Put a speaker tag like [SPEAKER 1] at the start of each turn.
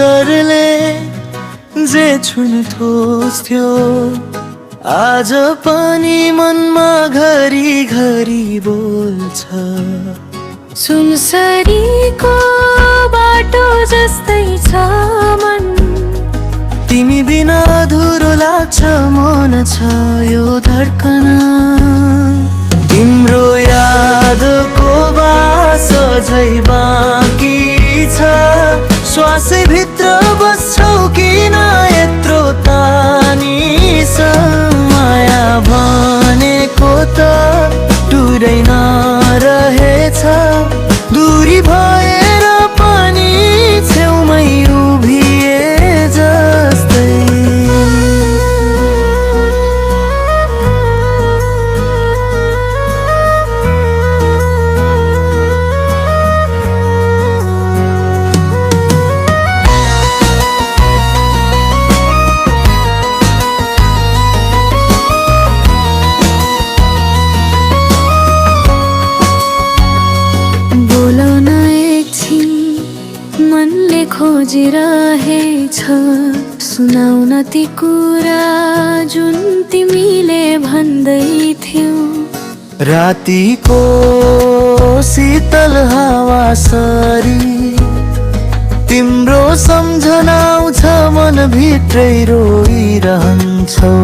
[SPEAKER 1] नजरले जे छुन ठोस्थ्यो आज पनि मनमा घरी घरी बोल्छ।
[SPEAKER 2] सुनसरीको बाटो जस्तै छ मन,
[SPEAKER 1] तिमी बिना अधुरो लाग्छ मन छ यो धड्कन। तिम्रो यादको बास अझै बाँकी छ, श्वासै भित्र बस्छौ किन यत्रो तानिस। माया भनेको त टुरै नरहेछ, दूरी भएर पनि छेउमै उभिए जस्तै।
[SPEAKER 2] मनले खोजिरहेछ सुनाउन ती कुरा जुन तिमीले भन्दै थियौ।
[SPEAKER 1] रातिको शीतल हावा सरी तिम्रो सम्झना आउँछ, मन भित्रै रोइरहन्छौ।